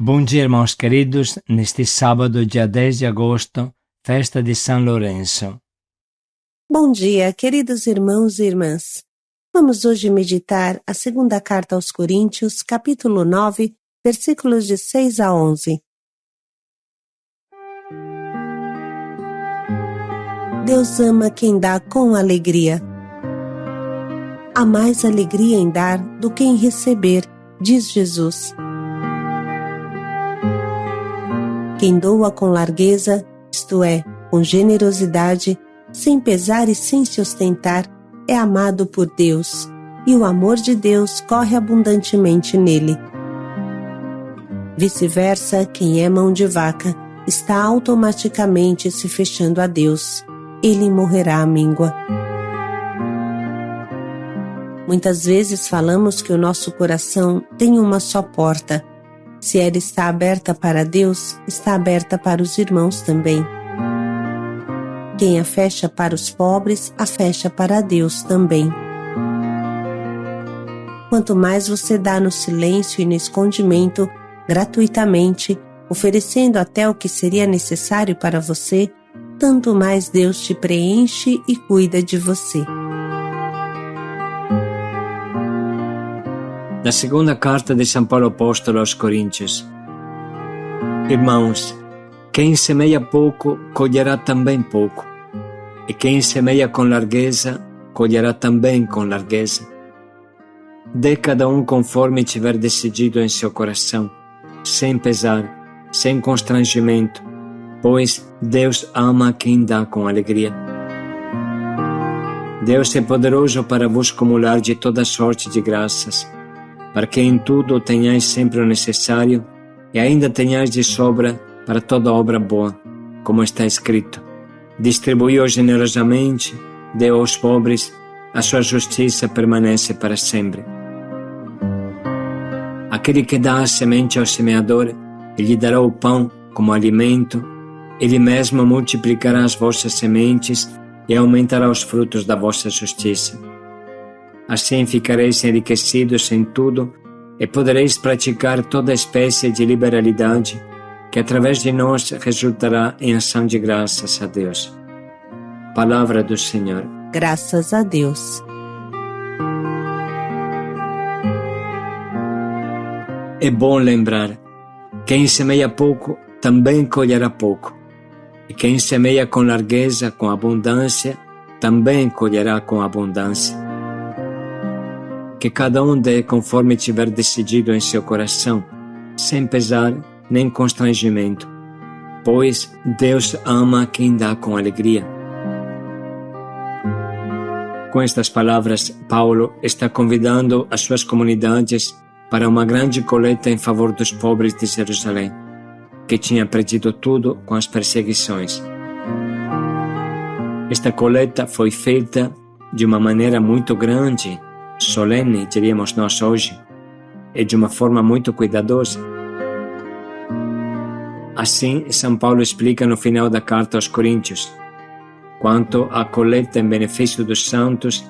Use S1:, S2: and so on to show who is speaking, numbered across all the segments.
S1: Bom dia, irmãos queridos, neste sábado, dia 10 de agosto, festa de São Lourenço.
S2: Bom dia, queridos irmãos e irmãs. Vamos hoje meditar a segunda carta aos Coríntios, capítulo 9, versículos de 6 a 11. Deus ama quem dá com alegria. Há mais alegria em dar do que em receber, diz Jesus. Quem doa com largueza, isto é, com generosidade, sem pesar e sem se ostentar, é amado por Deus, e o amor de Deus corre abundantemente nele. Vice-versa, quem é mão de vaca, está automaticamente se fechando a Deus. Ele morrerá à míngua. Muitas vezes falamos que o nosso coração tem uma só porta. Se ela está aberta para Deus, está aberta para os irmãos também. Quem a fecha para os pobres, a fecha para Deus também. Quanto mais você dá no silêncio e no escondimento, gratuitamente, oferecendo até o que seria necessário para você, tanto mais Deus te preenche e cuida de você.
S1: Da segunda carta de São Paulo Apóstolo aos Coríntios. Irmãos, quem semeia pouco, colherá também pouco, e quem semeia com largueza, colherá também com largueza. Dê cada um conforme tiver decidido em seu coração, sem pesar, sem constrangimento, pois Deus ama quem dá com alegria. Deus é poderoso para vos acumular de toda sorte de graças, para que em tudo tenhais sempre o necessário e ainda tenhais de sobra para toda obra boa, como está escrito: distribuiu generosamente, deu aos pobres, a sua justiça permanece para sempre. Aquele que dá a semente ao semeador, ele dará o pão como alimento, ele mesmo multiplicará as vossas sementes e aumentará os frutos da vossa justiça. Assim ficareis enriquecidos em tudo e podereis praticar toda espécie de liberalidade que através de nós resultará em ação de graças a Deus. Palavra do Senhor.
S2: Graças a Deus.
S1: É bom lembrar: quem semeia pouco também colherá pouco, e quem semeia com largueza, com abundância, também colherá com abundância. Que cada um dê conforme tiver decidido em seu coração, sem pesar nem constrangimento, pois Deus ama quem dá com alegria. Com estas palavras, Paulo está convidando as suas comunidades para uma grande coleta em favor dos pobres de Jerusalém, que tinha perdido tudo com as perseguições. Esta coleta foi feita de uma maneira muito grande, solene, diríamos nós hoje, e de uma forma muito cuidadosa. Assim, São Paulo explica no final da carta aos Coríntios: quanto à coleta em benefício dos santos,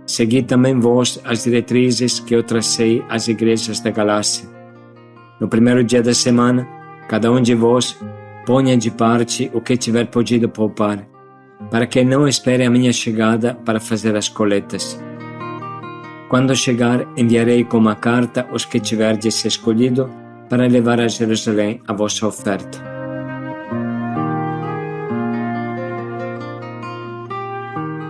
S1: segui também vós as diretrizes que eu tracei às igrejas da Galácia. No primeiro dia da semana, cada um de vós ponha de parte o que tiver podido poupar, para que não espere a minha chegada para fazer as coletas. Quando chegar, enviarei com uma carta os que tiverdes escolhido para levar a Jerusalém a vossa oferta.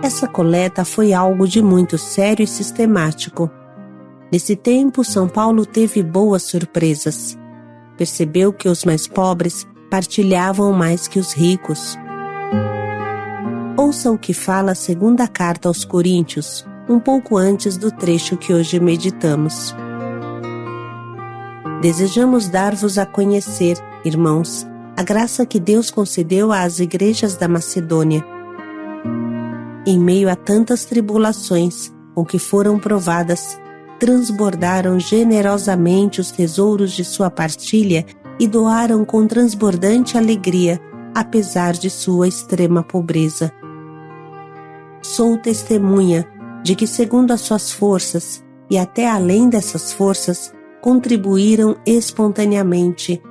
S2: Essa coleta foi algo de muito sério e sistemático. Nesse tempo, São Paulo teve boas surpresas. Percebeu que os mais pobres partilhavam mais que os ricos. Ouça o que fala a segunda carta aos Coríntios, um pouco antes do trecho que hoje meditamos. Desejamos dar-vos a conhecer, irmãos, a graça que Deus concedeu às igrejas da Macedônia. Em meio a tantas tribulações com que foram provadas, transbordaram generosamente os tesouros de sua partilha e doaram com transbordante alegria, apesar de sua extrema pobreza. Sou testemunha de que, segundo as suas forças e até além dessas forças, contribuíram espontaneamente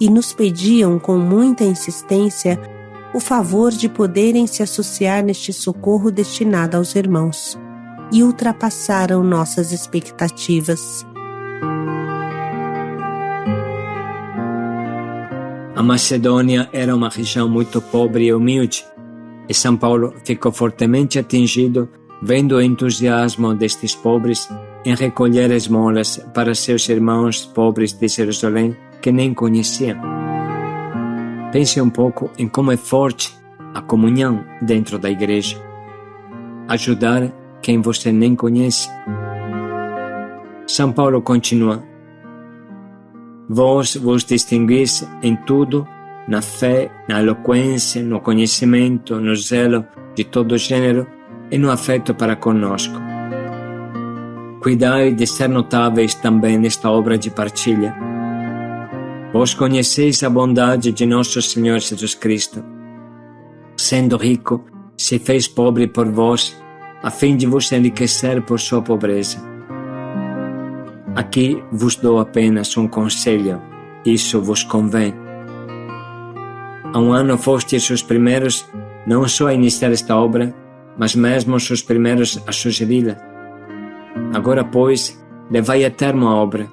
S2: e nos pediam com muita insistência o favor de poderem se associar neste socorro destinado aos irmãos, e ultrapassaram nossas expectativas.
S1: A Macedônia era uma região muito pobre e humilde, e São Paulo ficou fortemente atingido vendo o entusiasmo destes pobres em recolher esmolas para seus irmãos pobres de Jerusalém que nem conheciam. Pense um pouco em como é forte a comunhão dentro da igreja. Ajudar quem você nem conhece. São Paulo continua: Vós vos distinguis em tudo, na fé, na eloquência, no conhecimento, no zelo de todo gênero e no afeto para conosco. Cuidai de ser notáveis também nesta obra de partilha. Vós conheceis a bondade de nosso Senhor Jesus Cristo. Sendo rico, se fez pobre por vós, a fim de vos enriquecer por sua pobreza. Aqui vos dou apenas um conselho, isso vos convém. Há um ano fostes os primeiros não só a iniciar esta obra, mas mesmo os primeiros a sugeri-la. Agora, pois, levai a termo a obra,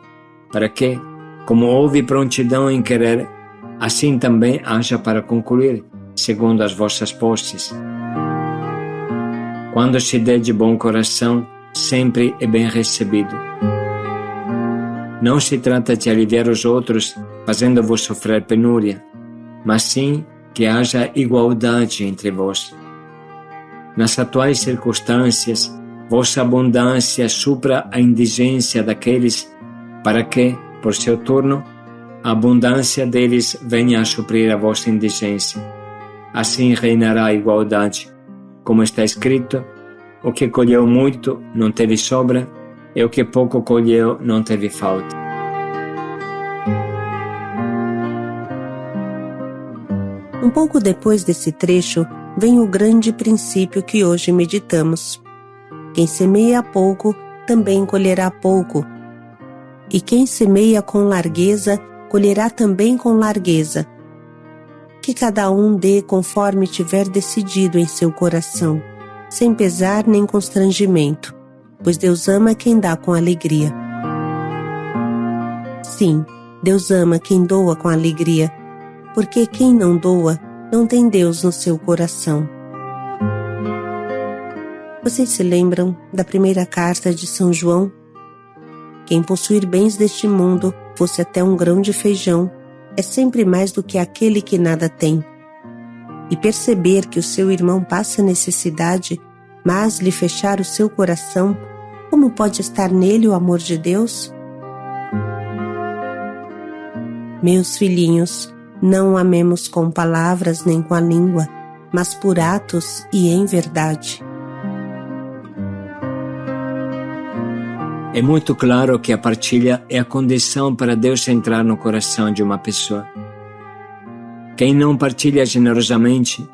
S1: para que, como houve prontidão em querer, assim também haja para concluir, segundo as vossas posses. Quando se dê de bom coração, sempre é bem recebido. Não se trata de aliviar os outros, fazendo-vos sofrer penúria, mas sim que haja igualdade entre vós. Nas atuais circunstâncias, vossa abundância supra a indigência daqueles, para que, por seu turno, a abundância deles venha a suprir a vossa indigência. Assim reinará a igualdade. Como está escrito, o que colheu muito não teve sobra, e o que pouco colheu não teve falta.
S2: Um pouco depois desse trecho, vem o grande princípio que hoje meditamos. Quem semeia pouco, também colherá pouco. E quem semeia com largueza, colherá também com largueza. Que cada um dê conforme tiver decidido em seu coração, sem pesar nem constrangimento, pois Deus ama quem dá com alegria. Sim, Deus ama quem doa com alegria, porque quem não doa, não tem Deus no seu coração. Vocês se lembram da primeira carta de São João? Quem possuir bens deste mundo, fosse até um grão de feijão, é sempre mais do que aquele que nada tem. E perceber que o seu irmão passa necessidade, mas lhe fechar o seu coração, como pode estar nele o amor de Deus? Meus filhinhos, não amemos com palavras nem com a língua, mas por atos e em verdade.
S1: É muito claro que a partilha é a condição para Deus entrar no coração de uma pessoa. Quem não partilha generosamente,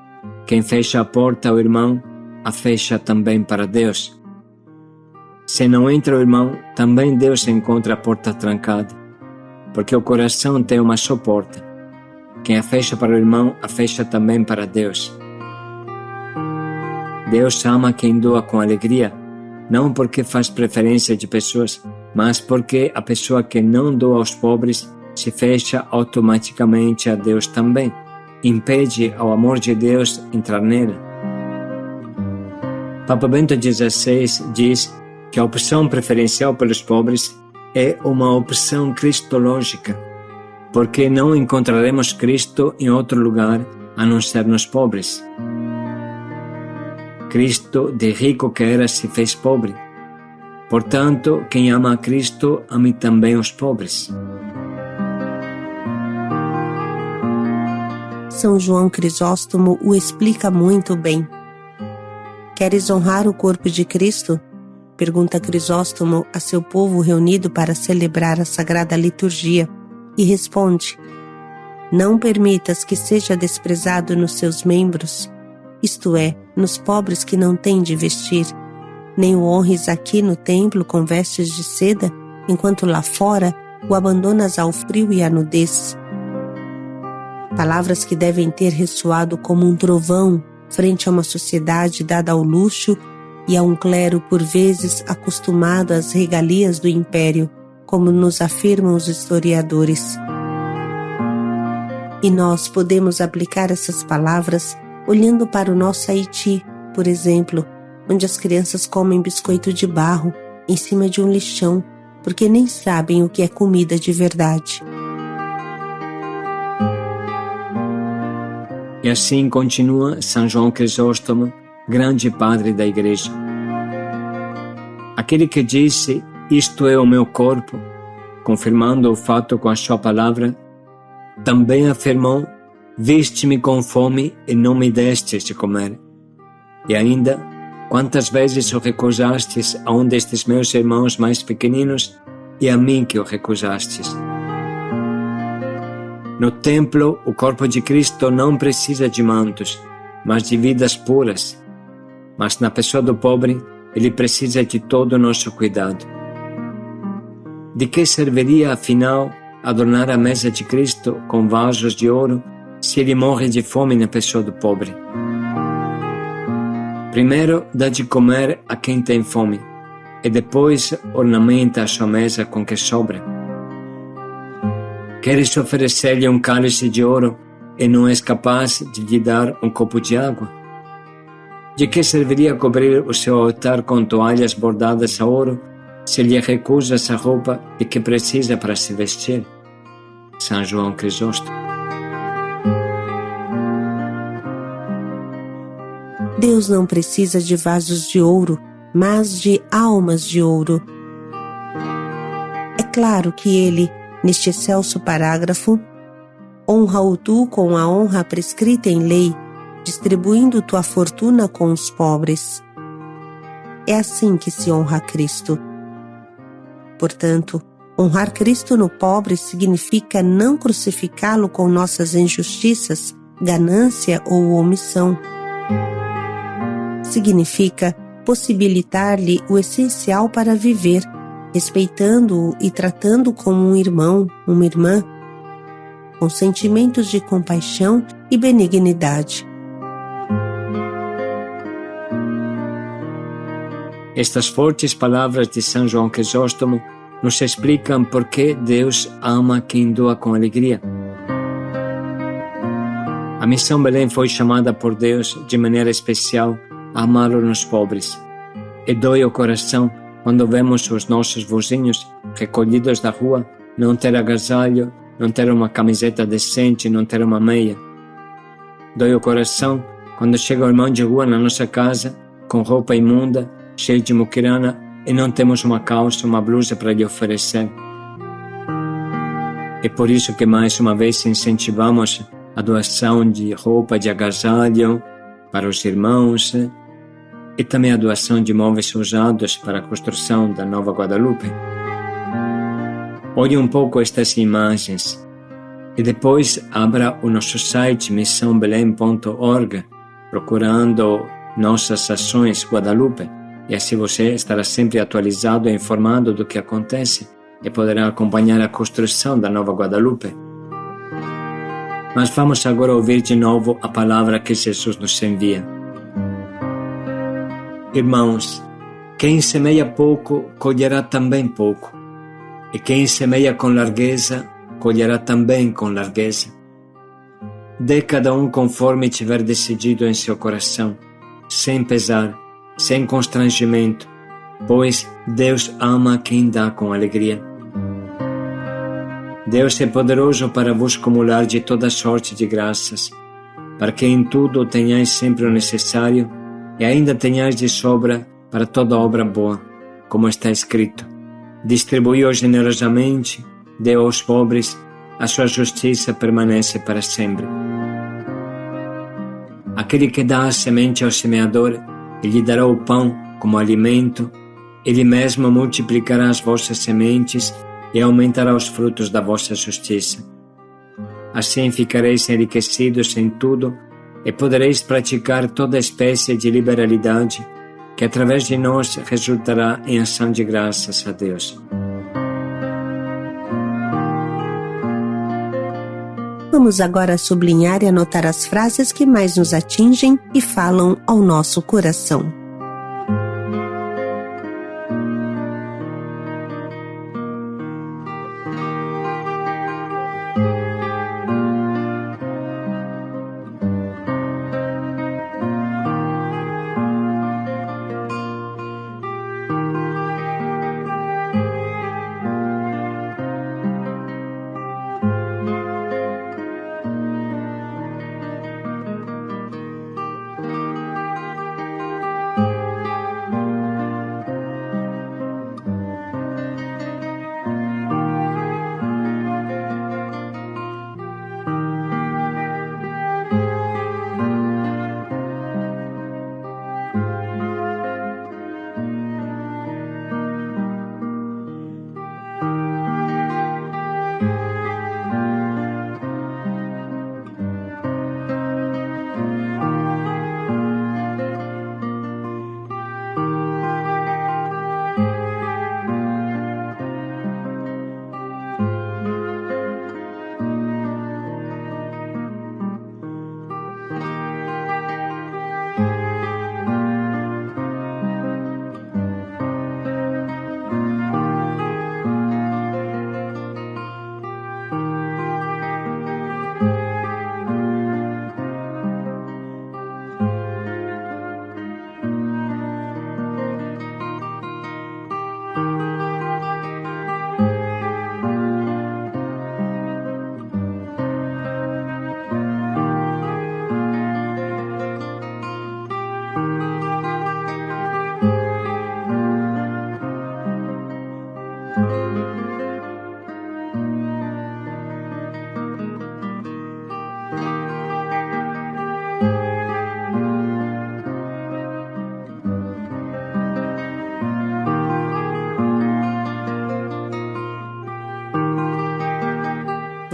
S1: quem fecha a porta ao irmão, a fecha também para Deus. Se não entra o irmão, também Deus encontra a porta trancada, porque o coração tem uma só porta. Quem a fecha para o irmão, a fecha também para Deus. Deus ama quem doa com alegria, não porque faz preferência de pessoas, mas porque a pessoa que não doa aos pobres se fecha automaticamente a Deus também, impede ao amor de Deus entrar nela. Papa Bento XVI diz que a opção preferencial pelos pobres é uma opção cristológica, porque não encontraremos Cristo em outro lugar a não ser nos pobres. Cristo, de rico que era, se fez pobre. Portanto, quem ama a Cristo, ame também os pobres.
S2: São João Crisóstomo o explica muito bem. Queres honrar o corpo de Cristo? Pergunta Crisóstomo a seu povo reunido para celebrar a Sagrada Liturgia, e responde: não permitas que seja desprezado nos seus membros, isto é, nos pobres que não têm de vestir, nem o honres aqui no templo com vestes de seda, enquanto lá fora o abandonas ao frio e à nudez. palavras que devem ter ressoado como um trovão frente a uma sociedade dada ao luxo e a um clero por vezes acostumado às regalias do império, como nos afirmam os historiadores. E nós podemos aplicar essas palavras olhando para o nosso Haiti, por exemplo, onde as crianças comem biscoito de barro em cima de um lixão, porque nem sabem o que é comida de verdade.
S1: E assim continua São João Crisóstomo, grande padre da Igreja. Aquele que disse, isto é o meu corpo, confirmando o fato com a sua palavra, também afirmou, viste-me com fome e não me destes de comer. E ainda, quantas vezes o recusastes a um destes meus irmãos mais pequeninos e a mim que o recusastes. No templo, o corpo de Cristo não precisa de mantos, mas de vidas puras. Mas na pessoa do pobre, ele precisa de todo o nosso cuidado. De que serviria, afinal, adornar a mesa de Cristo com vasos de ouro se ele morre de fome na pessoa do pobre? Primeiro dá de comer a quem tem fome, e depois ornamenta a sua mesa com o que sobra. Queres oferecer-lhe um cálice de ouro e não és capaz de lhe dar um copo de água? De que serviria cobrir o seu altar com toalhas bordadas a ouro se lhe recusas a roupa de que precisa para se vestir? São João Crisóstomo.
S2: Deus não precisa de vasos de ouro, mas de almas de ouro. É claro que ele, neste excelso parágrafo, honra-o tu com a honra prescrita em lei, distribuindo tua fortuna com os pobres. É assim que se honra Cristo. Portanto, honrar Cristo no pobre significa não crucificá-lo com nossas injustiças, ganância ou omissão. Significa possibilitar-lhe o essencial para viver, respeitando-o e tratando-o como um irmão, uma irmã, com sentimentos de compaixão e benignidade.
S1: Estas fortes palavras de São João Crisóstomo nos explicam por que Deus ama quem doa com alegria. A Missão Belém foi chamada por Deus de maneira especial a amá-lo nos pobres. E dói o coração quando vemos os nossos vizinhos recolhidos da rua não ter agasalho, não ter uma camiseta decente, não ter uma meia. Dói o coração quando chega o irmão de rua na nossa casa com roupa imunda, cheio de muquirana e não temos uma calça, uma blusa para lhe oferecer. É por isso que mais uma vez incentivamos a doação de roupa de agasalho para os irmãos e também a doação de móveis usados para a construção da Nova Guadalupe. Olhe um pouco estas imagens e depois abra o nosso site missãobelém.org procurando nossas ações Guadalupe e assim você estará sempre atualizado e informado do que acontece e poderá acompanhar a construção da Nova Guadalupe. Mas vamos agora ouvir de novo a palavra que Jesus nos envia. Irmãos, quem semeia pouco, colherá também pouco. E quem semeia com largueza, colherá também com largueza. Dê cada um conforme tiver decidido em seu coração, sem pesar, sem constrangimento, pois Deus ama quem dá com alegria. Deus é poderoso para vos acumular de toda sorte de graças, para que em tudo tenhais sempre o necessário e ainda tenhais de sobra para toda obra boa, como está escrito. Distribuiu generosamente, deu aos pobres, a sua justiça permanece para sempre. Aquele que dá a semente ao semeador, e lhe dará o pão como alimento, ele mesmo multiplicará as vossas sementes e aumentará os frutos da vossa justiça. Assim ficareis enriquecidos em tudo e podereis praticar toda espécie de liberalidade que através de nós resultará em ação de graças a Deus.
S2: Vamos agora sublinhar e anotar as frases que mais nos atingem e falam ao nosso coração.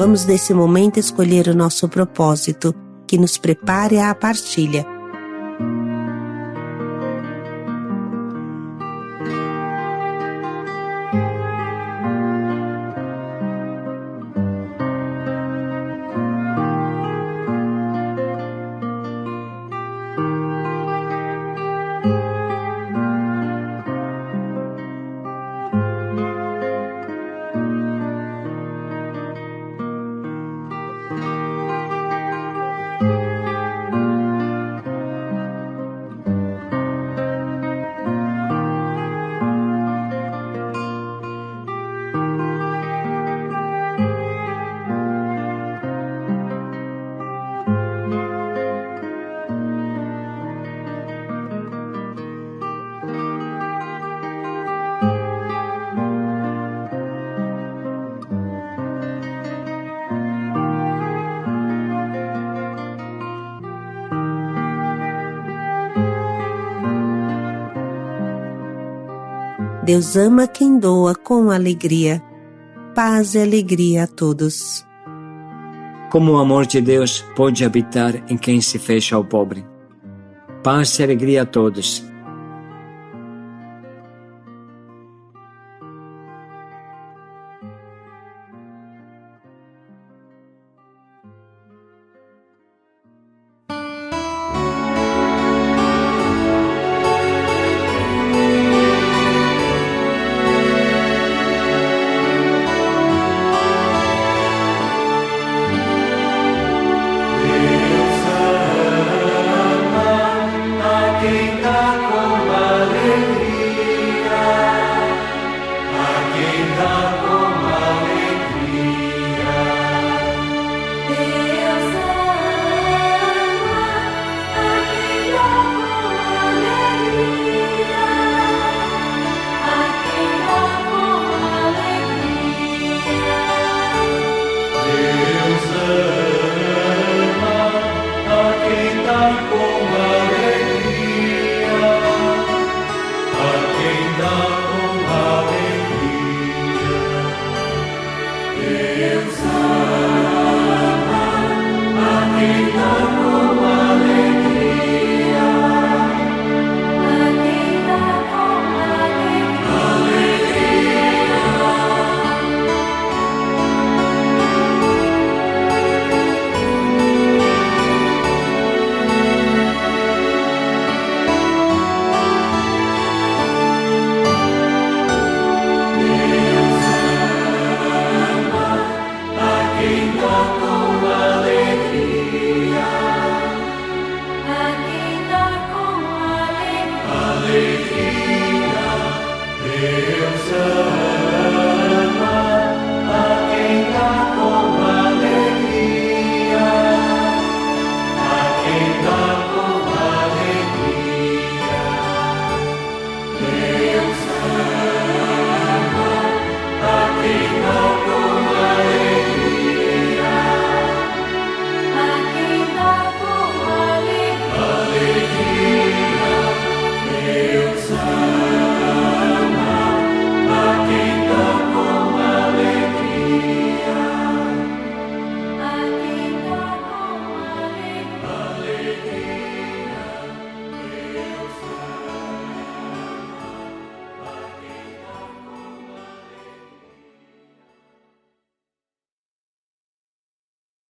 S2: Vamos nesse momento escolher o nosso propósito, que nos prepare à partilha. Deus ama quem doa com alegria. Paz e alegria a todos.
S1: Como o amor de Deus pode habitar em quem se fecha ao pobre. Paz e alegria a todos.
S3: Deus ama a quem